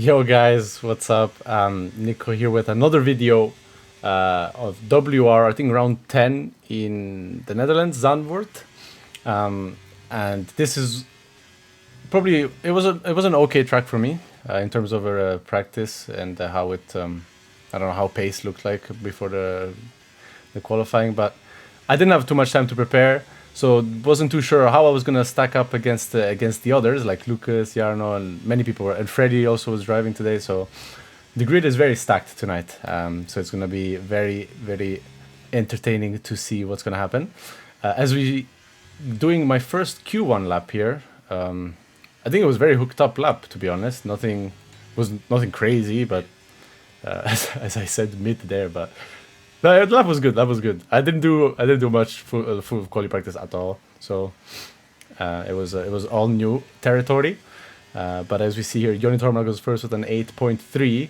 Yo guys, what's up? Nico here with another video of WR, I think round 10 in the Netherlands, Zandvoort. And this is probably, it was an okay track for me in terms of practice and how it, I don't know how pace looked like before the qualifying, but I didn't have too much time to prepare. So wasn't too sure how I was gonna stack up against the others like Lucas, Jarno, and many people were, and Freddy also was driving today. So the grid is very stacked tonight. So it's gonna be very entertaining to see what's gonna happen. As we doing my first Q1 lap here, I think it was very hooked up lap, to be honest. Nothing crazy, but as I said mid there, but. No, the lap was good. That was good. I didn't do much full quality practice at all. So it was all new territory. But as we see here, Joni Torma goes first with an 8.3.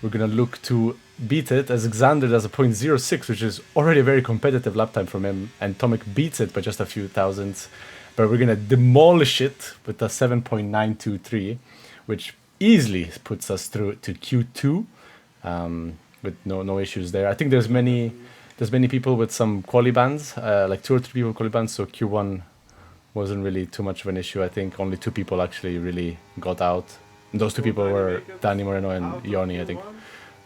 We're gonna look to beat it as Xander does a 0.06, which is already a very competitive lap time from him. And Tomek beats it by just a few thousandths. But we're gonna demolish it with a 7.923, which easily puts us through to Q2. With no issues there. I think there's many people with some quali bans, like 2 or 3 people quali bans, so Q1 wasn't really too much of an issue. I think only 2 people actually really got out. And those 2 people were Danny Moreno and Ioni, I think.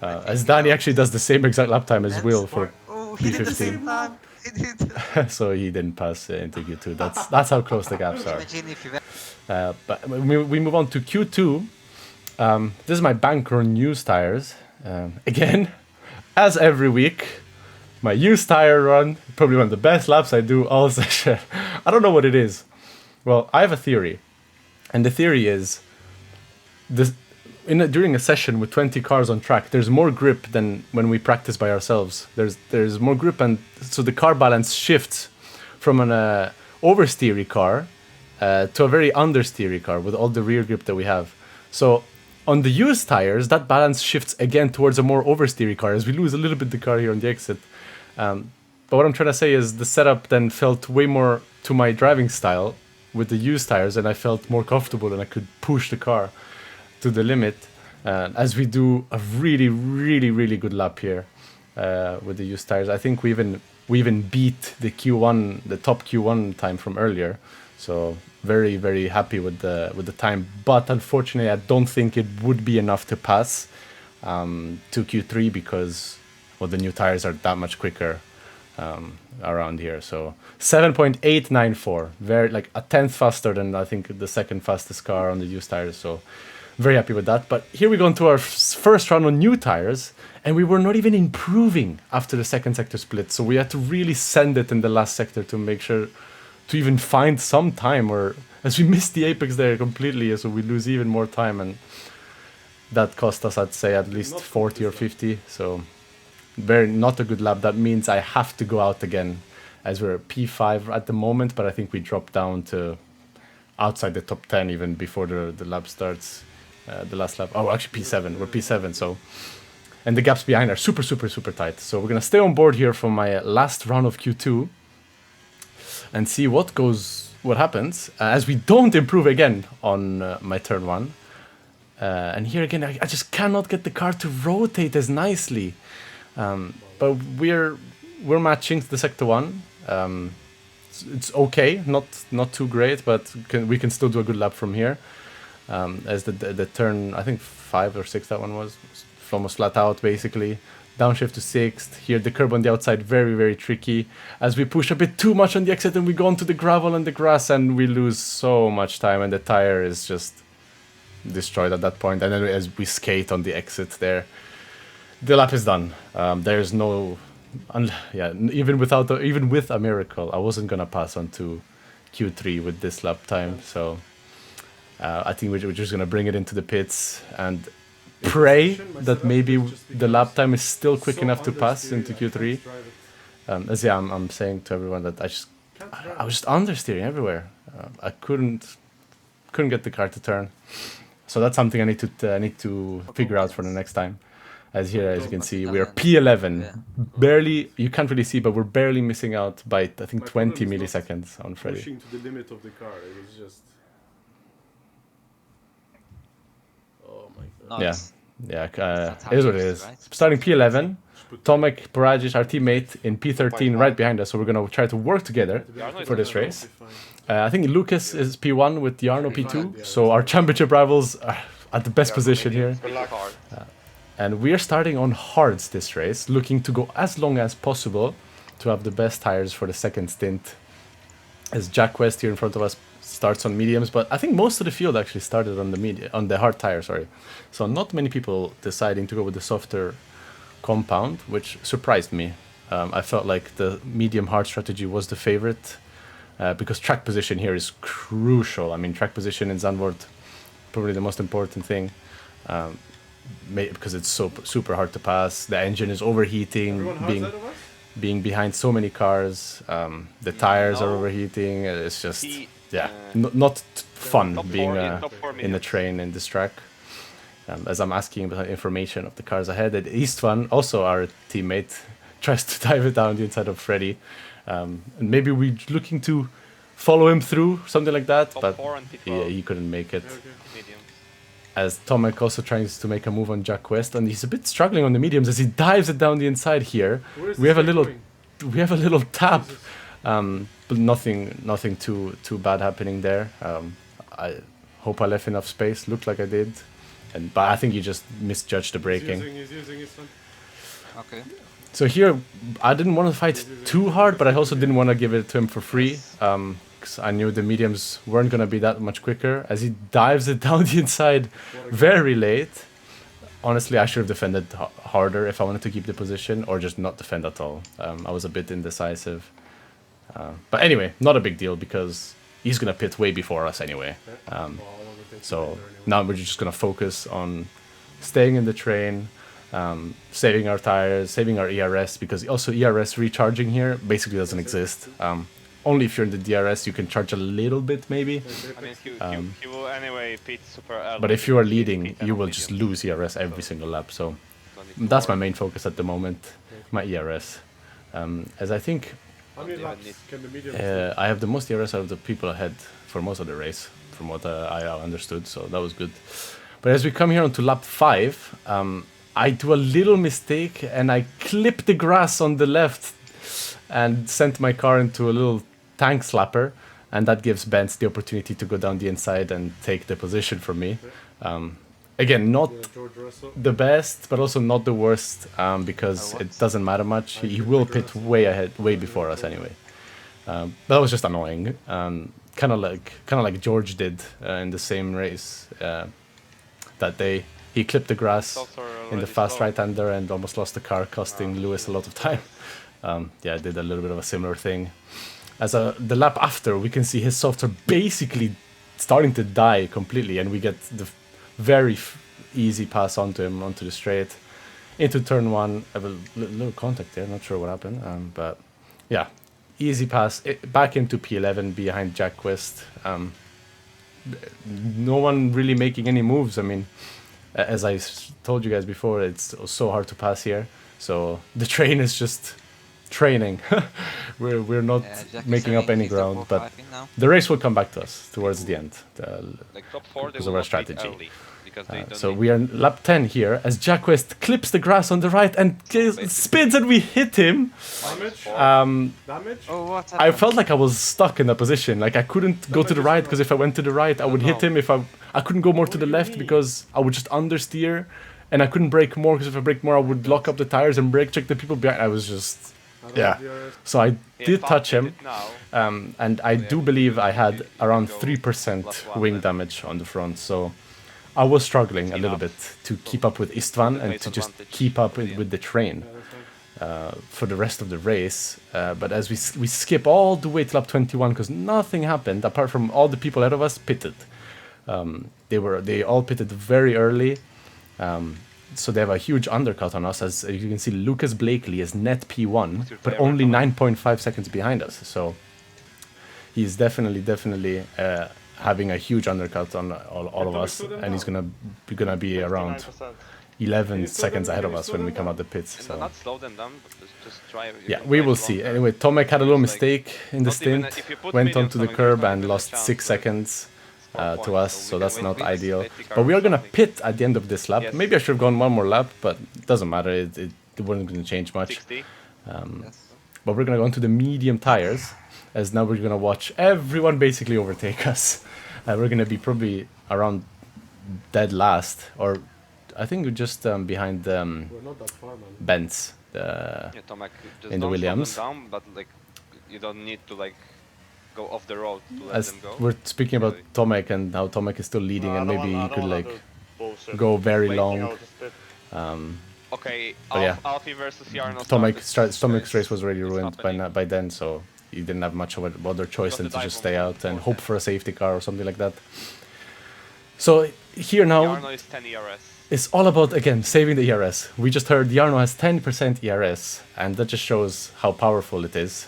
As Danny actually does the same exact lap time as Will for P15. So he didn't pass into Q2. That's how close the gaps are. But we move on to Q2. This is my Banker News tires. Again, as every week, my used tire run, probably one of the best laps I do all session. I don't know what it is. Well, I have a theory. And the theory is, during a session with 20 cars on track, there's more grip than when we practice by ourselves. There's more grip, and so the car balance shifts from an oversteery car to a very understeery car with all the rear grip that we have. So on the used tires, that balance shifts again towards a more oversteery car as we lose a little bit the car here on the exit. But what I'm trying to say is the setup then felt way more to my driving style with the used tires, and I felt more comfortable and I could push the car to the limit as we do a really good lap here with the used tires. I think we even beat the top Q1 time from earlier. So very happy with the time, but unfortunately I don't think it would be enough to pass to Q3 because the new tires are that much quicker around here. So 7.894, very like a tenth faster than I think the second fastest car on the used tires. So very happy with that. But here we go into our first run on new tires, and we were not even improving after the second sector split. So we had to really send it in the last sector to make sure to even find some time, or as we missed the apex there completely, so we lose even more time, and that cost us, I'd say, at least 40 or 50. So not a good lap. That means I have to go out again, as we're P5 at the moment, but I think we dropped down to outside the top 10 even before the lap starts, the last lap. Oh, actually P7. We're P7, so. And the gaps behind are super tight. So we're gonna stay on board here for my last round of Q2 and see what happens as we don't improve again on my turn 1. And here again, I just cannot get the car to rotate as nicely. But we're matching the sector 1. It's okay, not too great, but we can still do a good lap from here. As the turn, I think 5 or 6 that one was almost flat out basically. Downshift to 6th. Here the curb on the outside, very tricky. As we push a bit too much on the exit and we go onto the gravel and the grass and we lose so much time and the tire is just destroyed at that point. And then as we skate on the exit there, the lap is done. There's no... even with a miracle, I wasn't going to pass on to Q3 with this lap time. So I think we're just going to bring it into the pits and pray that maybe the lap time is still quick enough to pass into Q3. I'm saying to everyone that I was just understeering everywhere. I couldn't get the car to turn. So that's something I need to figure out for the next time. As here, as you can see, we are P11. Barely, you can't really see, but we're barely missing out by, I think, 20 milliseconds on Freddy. Pushing to the limit of the car, it was just... Oh my god. Yeah, it's, yeah. that's how It is it what it is, is. right? Starting P11, Tomek, Barajic, our teammate, in P13 right behind us. So we're gonna try to work together for this race. I think Lucas is P1 with Jarno P2. So our championship rivals are at the best position here. And we are starting on hards this race, looking to go as long as possible to have the best tires for the second stint. As Jack West here in front of us starts on mediums, but I think most of the field actually started on the hard tire, sorry. So not many people deciding to go with the softer compound, which surprised me. I felt like the medium hard strategy was the favorite because track position here is crucial. I mean, track position in Zandvoort, probably the most important thing. Because it's so super hard to pass. The engine is overheating, being behind so many cars. The tires are overheating. It's just not fun being in the train in this track. As I'm asking about information of the cars ahead, at Istvan, also our teammate, tries to dive it down the inside of Freddy, and maybe we're looking to follow him through something like that, but he couldn't make it. As Tomek also tries to make a move on Jack West, and he's a bit struggling on the mediums as he dives it down the inside here. We have a little tap, but nothing too bad happening there. I hope I left enough space. Looked like I did, but I think you just misjudged the braking. He's using his one. Okay. So here, I didn't want to fight too hard, but I also didn't want to give it to him for free. Because I knew the mediums weren't going to be that much quicker. As he dives it down the inside very late. Honestly, I should have defended harder if I wanted to keep the position, or just not defend at all. I was a bit indecisive. But anyway, not a big deal because he's going to pit way before us anyway. So now we're just going to focus on staying in the train, saving our tires, saving our ERS, because also ERS recharging here basically doesn't exist. Only if you're in the DRS you can charge a little bit maybe. I mean, he will anyway pit super early. But if you are leading, you will just lose ERS every single lap. So that's my main focus at the moment, my ERS. As I think How many laps can the medium I have the most ERS out of the people ahead for most of the race, from what I understood, so that was good. But as we come here onto lap 5, I do a little mistake and I clip the grass on the left and sent my car into a little tank slapper, and that gives Benz the opportunity to go down the inside and take the position from me. Again, not the best, but also not the worst, because it doesn't matter much. He will pit way ahead, way before us anyway. That was just annoying, kind of like George did in the same race that day. He clipped the grass in the fast right-hander and almost lost the car, costing Lewis a lot of time. Yeah, I did a little bit of a similar thing. As the lap after, we can see his softs are basically starting to die completely, and we get the very easy pass onto him, onto the straight, into turn 1. I have a little contact there, not sure what happened, but yeah, easy pass, back into P11 behind Jack West. No one really making any moves. I mean, as I told you guys before, it's so hard to pass here, so the train is just training. we're not making up any ground, but the race will come back to us towards the end, Like top 4, because of our strategy. So need we are in lap 10 here as Jack West clips the grass on the right and spins, and we hit him. Damage? Oh, what happened? I felt like I was stuck in that position. Like I couldn't go to the right, because if I went to the right I would hit him. If I couldn't go more to the left because I would just understeer, and I couldn't brake more because if I brake more I would lock up the tires and brake check the people behind. I was just, yeah. So I did touch him, and I do believe I had around 3% wing damage on the front, so I was struggling a little bit to keep up with Istvan and to just keep up with the train for the rest of the race. But as we skip all the way to lap 21, because nothing happened apart from all the people ahead of us pitted. They all pitted very early. So they have a huge undercut on us. As you can see, Lucas Blakely is net P1, but only 9.5 seconds behind us. So he's definitely having a huge undercut on all of us, and he's gonna be around 11 seconds ahead of us when we come out the pits. So not slow them down, but just try. yeah, we will see. Anyway, Tomek had a little mistake in the stint, went onto the curb and lost 6 seconds. 4 to points, us, so so we that's can not win this ideal. safety car But we or are gonna something. pit at the end of this lap. Yes. Maybe I should have gone one more lap, but it doesn't matter. It wasn't gonna change much. 60. Yes. But we're gonna go into the medium tires, as now we're gonna watch everyone basically overtake us. We're gonna be probably around dead last, or I think we're just behind We're not that far, man. Benz. Yeah, Tomek, just In the don't Williams. slow them down, but like you don't need to like go off the road to let As them go. we're speaking about Yeah. Tomek and how Tomek is still leading, and maybe he could like go very long. Okay, But yeah. Alfie versus Jarno. Tomek's race was already It's ruined happening. by then, so he didn't have much of a other choice Got than the to dive just on stay the out and hope fourth. for a safety car or something like that. So here now, Jarno is 10 ERS. it's all about, again, saving the ERS. We just heard Jarno has 10% ERS, and that just shows how powerful it is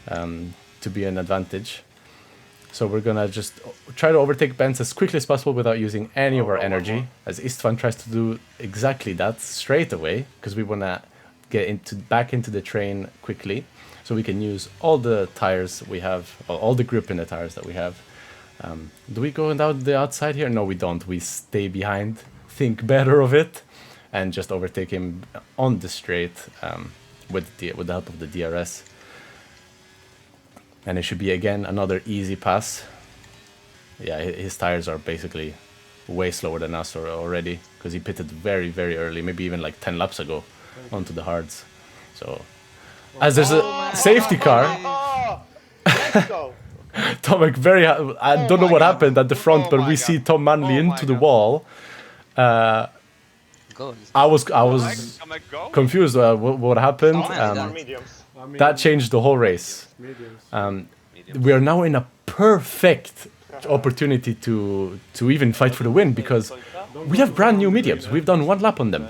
to be an advantage. So we're gonna just try to overtake Benz as quickly as possible without using any of our energy, as Istvan tries to do exactly that straight away, because we wanna get back into the train quickly, so we can use all the tires we have, or all the grip in the tires that we have. Do we go down the outside here? No, we don't. We stay behind, think better of it, and just overtake him on the straight with the help of the DRS. And it should be, again, another easy pass. Yeah, his tires are basically way slower than us already, because he pitted very, very early, maybe even like 10 laps ago, onto the hards. So, as there's a safety car, Let's go. Tomek I don't know what happened at the front, but we see Tom Manley into the wall. Go. I was Tomek, go. confused what happened. Oh, Mediums. I mean, That changed the whole race. mediums. We are now in a perfect opportunity to even fight for the win, because we have brand new mediums. We've done one lap on them.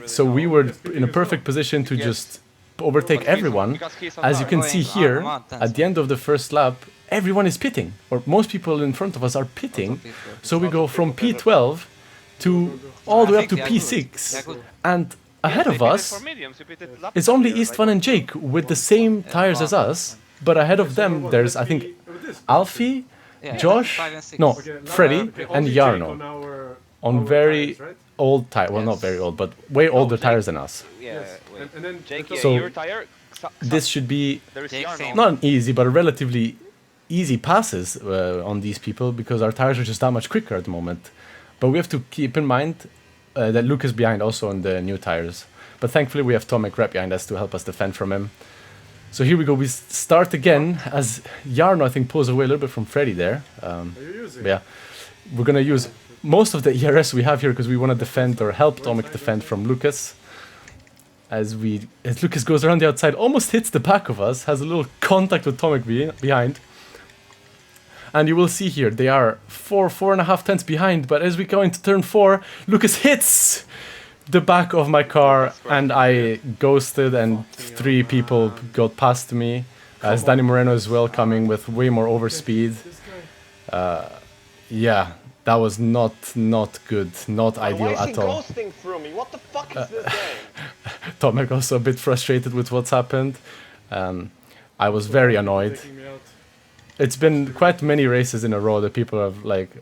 So we were in a perfect position to just overtake everyone. Because he's on As you top. can see here, I'm on 10 at the end of the first lap, everyone is pitting, or most people in front of us are pitting. So we go from P12 to all the way up to P6, and ahead They of pitted us for mediums, you pitted lap it's only earlier, Istvan and Jake with the same tires as us, but ahead of them there's, I think, Alfie, Yeah, Josh, 5 and 6. no, Freddy, and Jarno on very tires, right? old tires. Well, not Yes. very old, but way older Jake- tires than us. Yeah, Yes. wait. And then Jake, the- So- your tire. This should be There is Jake Jarno. same. not an easy, but a relatively easy passes on these people, because our tires are just that much quicker at the moment. But we have to keep in mind that Luke is behind also on the new tires. But thankfully we have Tomek right behind us to help us defend from him. So here we go. We start again as Jarno, I think, pulls away a little bit from Freddy there. Are you using? Yeah, we're gonna use most of the ERS we have here because we want to defend or help Tomek defend from Lucas. As Lucas goes around the outside, almost hits the back of us, has a little contact with Tomek behind. And you will see here, they are 4.5 tenths behind, but as we go into turn 4, Lucas hits the back of my car, and I ghosted, and 3 people got past me. As Danny Moreno as well, coming with way more overspeed. This guy. Yeah, that was not good, not Why ideal is he at all. ghosting through me? What the fuck is this game? Tomek also a bit frustrated with what's happened. I was very annoyed. Taking me out. It's been quite many races in a row that people have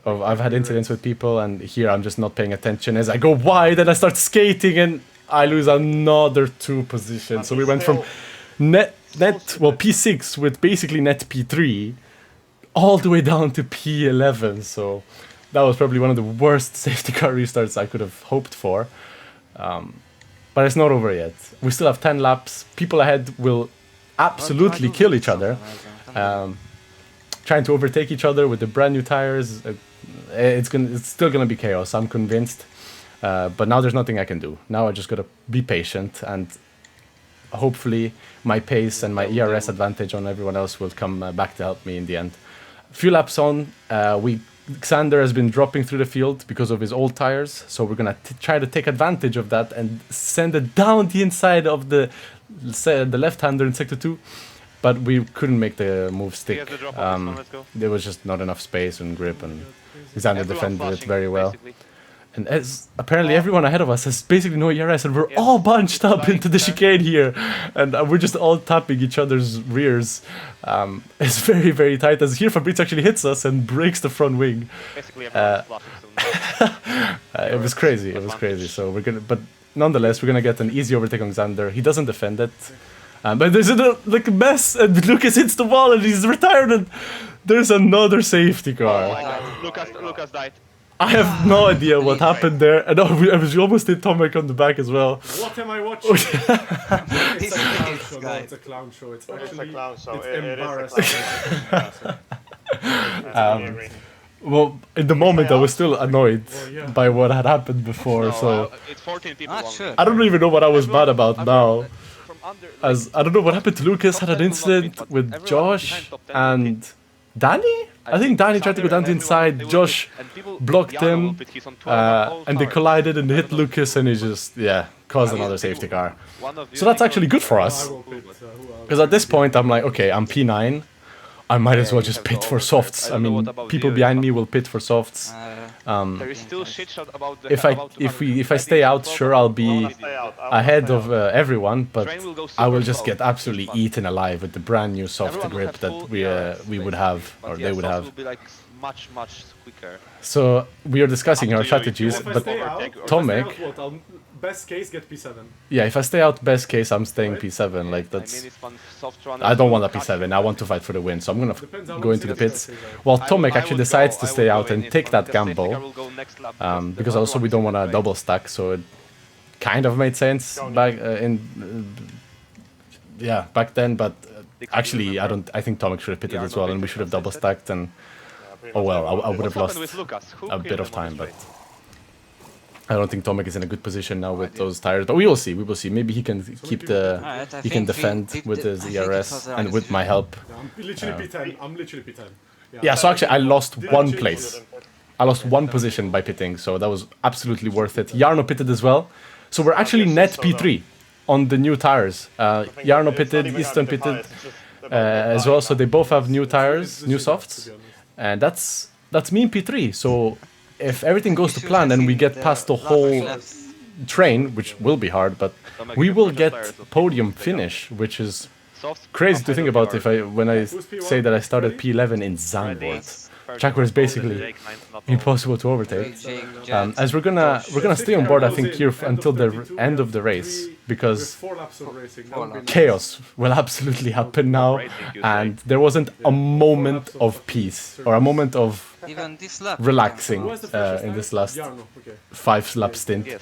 I've had incidents with people, and here I'm just not paying attention as I go wide and I start skating and I lose another 2 positions. So we went from P6 with basically net P3 all the way down to P11. So that was probably one of the worst safety car restarts I could have hoped for. But it's not over yet. We still have 10 laps. People ahead will absolutely kill each other. Trying to overtake each other with the brand new tires. It's still gonna be chaos, I'm convinced. But now there's nothing I can do. Now I just gotta be patient, and hopefully my pace and my ERS advantage on everyone else will come back to help me in the end. A few laps on, Xander has been dropping through the field because of his old tires, so we're gonna try to take advantage of that and send it down the inside of the left-hander in sector 2. But we couldn't make the move He stick. has the drop on this one, let's go. There was just not enough space and grip, and Xander Everyone defended it flashing, very well. basically. And as apparently everyone ahead of us has basically no ERS, and we're all bunched up into the chicane here, and we're just all tapping each other's rears. It's very, very tight. As here, Fabrice actually hits us and breaks the front wing. Basically, everyone's flashing soon. It was crazy. It was crazy. So we're gonna, but nonetheless, we're gonna get an easy overtake on Xander. He doesn't defend it, but there's a like a mess, and Lucas hits the wall, and he's retired. And there's another safety car. Oh my god, Lucas died. I have no idea what happened there, and we almost hit Tomek on the back as well. What am I watching? It's a clown show. No, it's a clown show. It's It's actually a clown show. it's It is a embarrassing. clown show. I agree. Well, in the moment, I was still annoyed yeah. by what had happened before, No, so it's 14 people only. Sure. I don't even know what I was mad about Everyone- now. From under, As I don't know what happened to Lucas, had an incident with Josh and Danny? I think Danny tried to go down the inside, Josh blocked him, and they collided and hit Lucas, and he just, yeah, caused another safety car. So that's actually good for us. I will pit. Because at this point, I'm like, okay, I'm P9. I might as well just pit for softs. I mean, people behind me will pit for softs. There is still shit shot about the If I stay out, sure, I'll be Stay out. I wanna ahead stay of out. everyone, but Train will go I will super just slow. get absolutely It's fun. eaten alive with the brand new soft Everyone will grip have that full we would have, or they would have. Will be like much quicker. So we are discussing Up our to you if you strategies, want If I but stay out, overtake or- Tomek- what? I'll best case get P7. yeah, if I stay out, best case, I'm staying Right. P7. Like I that's. mean, it's fun soft runners I don't want a will catch P7. you. I want to fight for the win, so I'm gonna Depends how go long into the safety pits. car stays out. While I Tomek would actually go- decides to I stay would out go and in take if that the safety car gamble, will go next lap because because the also other we one don't is want to in the double stack, so it kind of made sense back back then. But actually, I think Tomek should have pitted Yeah, as no, well, and we Victor should have has double pitted. stacked. And Pretty oh much well, I everyone. would have What happened lost with Lucas? Who a killed bit of him on time, the but straight? I don't think Tomek is in a good position now with those tires. But we will see. We will see. Maybe he can keep the. Alright, I He can think defend did with the- his I think it ERS was the and right with my decision. help. Yeah, I'm literally P10. I'm literally P10. Yeah, so actually I lost Didn't one change place. it. I lost one position by pitting, so that was absolutely worth it. Jarno pitted as well. So we're actually net P3 on the new tires. Jarno It's not pitted, even Easton hard to buy, pitted it's just about as well, so they both have new It's tires, new legit, to softs. be honest. And that's me in P3. So if everything goes to should plan have and we seen get the past the last whole laps. train, which will be hard, but Tomek, we you will put the get tires of podium P1. finish, which is Soft crazy to outside think of the about car. when I Who's P1? say that I started Ready? P11 in Ready. Zandvoort. Perfect. Track where it's All the basically Jake lines, not all. impossible to overtake. Jake, As we're gonna stay on board, I think here until the end of the race, because 4 laps of racing. That Four would be laps. nice. chaos will absolutely happen now, Racing, you and say. there wasn't a moment of peace or a moment of Even this lap. relaxing Who has the freshest in tires? this last Jarno, okay. 5-lap stint. Yes.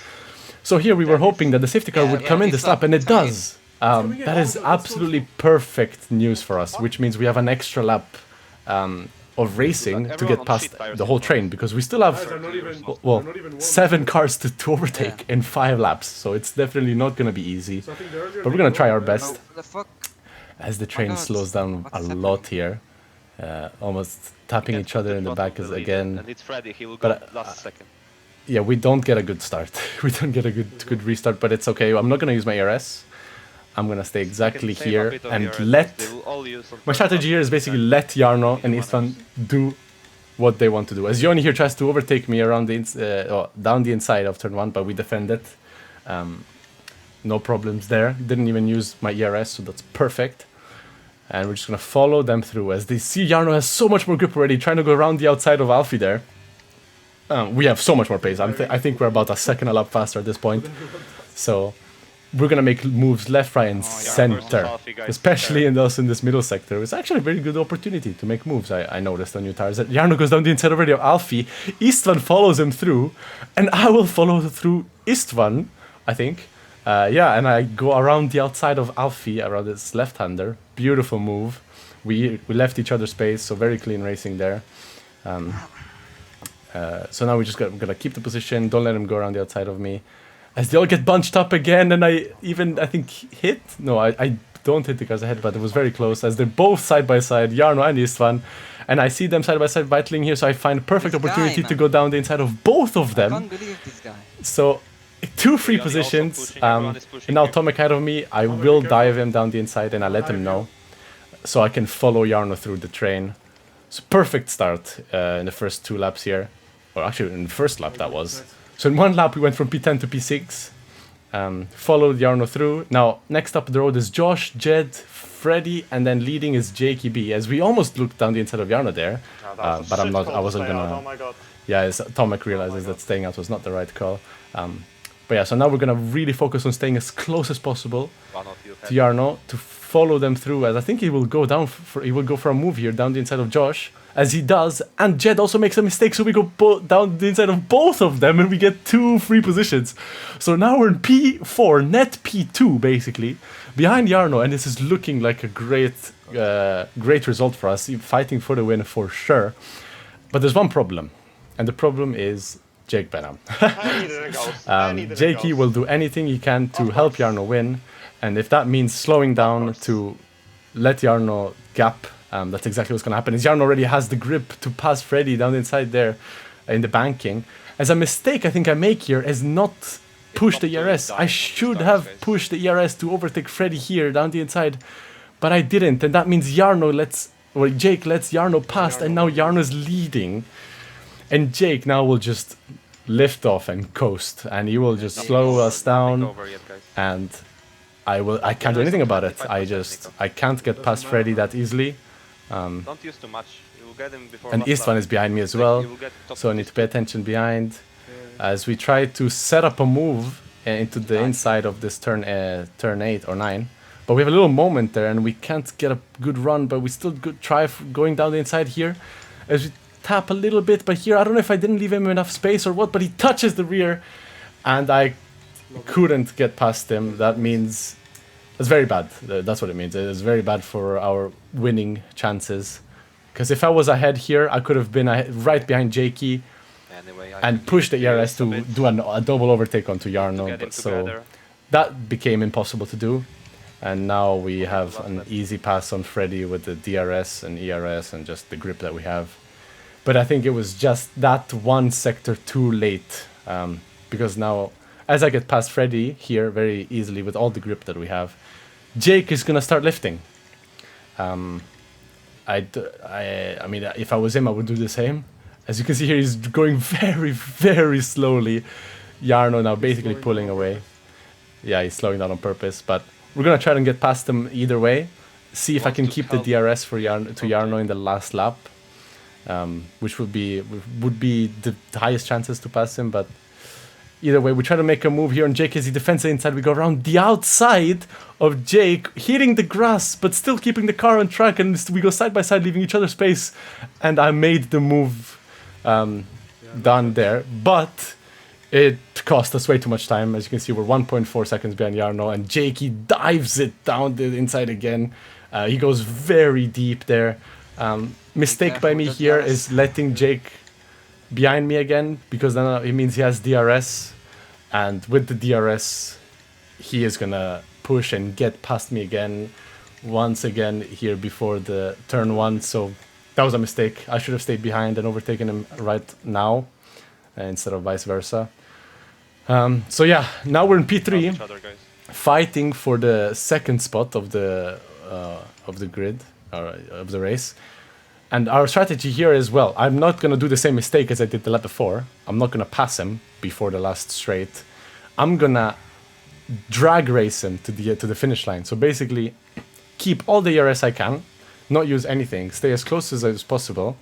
So here we were hoping that the safety car Yeah, would yeah, come in this this lap, lap, and it it's coming in. does. That is absolutely perfect news for us, which means we have an extra lap of racing to everyone get on past shit tires the whole is train, because we still have Tires are not even, well, they're not even warm. 7 cars to overtake in 5 laps, so it's definitely not gonna be easy. So I think the earlier But we're they gonna go, try our the best. Oh, the fuck? As the train God, slows down what's a happening? lot here, almost tapping Gets each other the in the throttle back of is the lead, again. And it's Freddy, he will But, go last second. Yeah, we don't get a good start. We don't get a good restart, but it's okay. I'm not gonna use my ERS. I'm gonna stay exactly Save a here bit of and your let. they will all use on My first strategy lap. here is basically let Jarno and Istvan do what they want to do. As Yoni here tries to overtake me around down the inside of turn 1, but we defend it. No problems there. Didn't even use my ERS, so that's perfect. And we're just gonna follow them through as they see Jarno has so much more grip already, trying to go around the outside of Alfie there. We have so much more pace. I think we're about a second a lap faster at this point. So we're gonna make moves left, right, and versus center, Alfie, guys. especially in this middle sector. It's actually a very good opportunity to make moves. I noticed on new tires that Jarno goes down the inside already of Alfie. Istvan follows him through, and I will follow through Istvan, I think. And I go around the outside of Alfie, around his left-hander. Beautiful move. We left each other space, so very clean racing there. So now we're just gonna keep the position. Don't let him go around the outside of me. As they all get bunched up again, and I think hit. No, I don't hit the cars ahead, but it was very close. As they're both side by side, Jarno and Istvan, and I see them side by side battling here. So I find a perfect This guy, opportunity to man. go down the inside of both of I them. can't believe this guy. So 2 free Yoni also positions. pushing, everyone is pushing And now here. Tomek ahead of me. I will dive him down the inside, and I let him know, so I can follow Jarno through the train. So perfect start in the first 2 laps here, or actually in the first lap that was. So in one lap we went from P10 to P6, followed Jarno through. Now next up the road is Josh, Jed, Freddy, and then leading is Jakey B. As we almost looked down the inside of Jarno there, No, that was a but I'm shit not. call I to wasn't stay out, gonna. Oh my god. Yeah, as Tomek realizes that staying out was not the right call. But yeah, so now we're gonna really focus on staying as close as possible One of you to Jarno to follow them through. As I think he will go down he will go for a move here down the inside of Josh, as he does. And Jed also makes a mistake, so we go down the inside of both of them, and we get 2 free positions. So now we're in P4, net P2 basically, behind Jarno, and this is looking like a great result for us, fighting for the win for sure. But there's one problem, and the problem is Jake Benham. I needed a ghost. Jakey will do anything he can to help Jarno win, and if that means slowing down to let Jarno gap, that's exactly what's going to happen. Is Jarno already has the grip to pass Freddy down the inside there in the banking. As a mistake I think I make here is not push the ERS. I should have pushed the ERS to overtake Freddy here down the inside, but I didn't, and that means Jake lets Jarno pass, and now Jarno's leading. And Jake now will just lift off and coast, and he will just slow us down, and I can't do anything about it. I can't get past Freddy that easily. Don't use too much. You will get him before. And Istvan is behind me as well, so I need to pay attention behind as we try to set up a move into the inside of this turn 8 or 9. But we have a little moment there, and we can't get a good run, but we still try going down the inside here as we tap a little bit. But here I don't know if I didn't leave him enough space or what, but he touches the rear, and I couldn't get past him. That means it's very bad. That's what it means. It's very bad for our winning chances, because if I was ahead here I could have been right behind Jakey and pushed the ERS to do a double overtake onto Jarno, but so that became impossible to do. And now we have an easy pass on Freddy with the DRS and ERS and just the grip that we have. But I think it was just that one sector too late, because now as I get past Freddy here very easily with all the grip that we have, Jake is gonna start lifting. I mean, if I was him I would do the same. As you can see here, he's going very, very slowly. Jarno now basically pulling away. Yeah, he's slowing down on purpose, but we're gonna try and get past him either way. See if I can keep the DRS for Jarno in the last lap, which would be the highest chances to pass him. But either way, we try to make a move here on Jake as he defends the inside. We go around the outside of Jake, hitting the grass, but still keeping the car on track, and we go side by side, leaving each other space. And I made the move done there, but it cost us way too much time. As you can see, we're 1.4 seconds behind Jarno, and Jakey dives it down the inside again. He goes very deep there. Mistake by me here is letting Jake behind me again, because then it means he has DRS, and with the DRS he is gonna push and get past me again once again here before the turn 1. So that was a mistake. I should have stayed behind and overtaken him right now instead of vice versa. So yeah, now we're in P3, fighting for the second spot of the grid, or of the race. And our strategy here is, well, I'm not going to do the same mistake as I did the lap before. I'm not going to pass him before the last straight. I'm going to drag race him to the finish line. So basically, keep all the ERS I can, not use anything, stay as close as possible,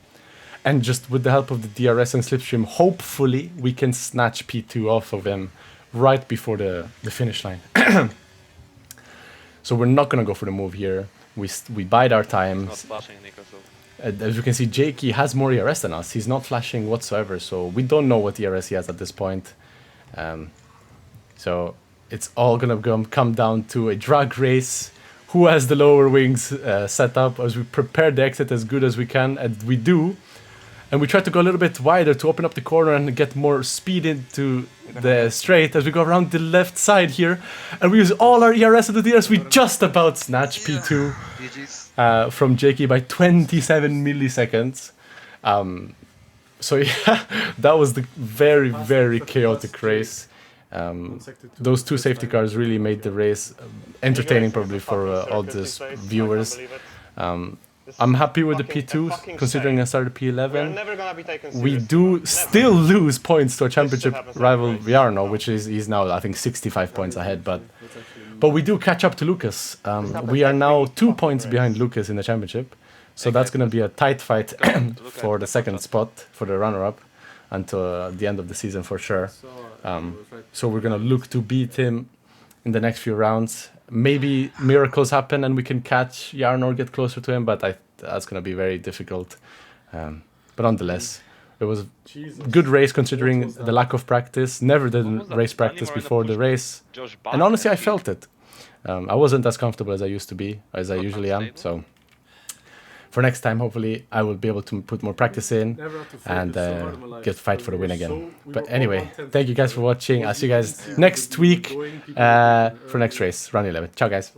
and just with the help of the DRS and slipstream, hopefully we can snatch P2 off of him right before the finish line. So we're not going to go for the move here. We bide our time. As you can see, Jakey has more ERS than us. He's not flashing whatsoever, so we don't know what ERS he has at this point. So it's all going to come down to a drag race. Who has the lower wings set up as we prepare the exit as good as we can, and we do. And we try to go a little bit wider to open up the corner and get more speed into the straight as we go around the left side here. And we use all our ERS and the DRS. We just about snatch P2 from Jakey by 27 milliseconds. So yeah, that was the very, very chaotic race. Those two safety cars really made the race entertaining, probably for all these viewers. I'm happy with the fucking P2, considering I started We're P11. never gonna be taken We seriously. do Never. still lose points to a championship happens every rival race. Jarno, which is he's now I think 65 points ahead, but we do catch up to Lucas. We are now 2 points behind Lucas in the championship, so that's going to be a tight fight for the second spot for the runner-up until the end of the season for sure. So we're going to look to beat him in the next few rounds. Maybe miracles happen and we can catch Jarno or get closer to him, but that's going to be very difficult. But nonetheless, it was a good race considering the lack of practice. Never did race practice before the race. And honestly, I felt it. I wasn't as comfortable as I used to be, as I usually am. So for next time, hopefully, I will be able to put more practice in and get fight for the win again. But anyway, thank you guys for watching. I'll see you guys next week for next race, round 11. Ciao, guys.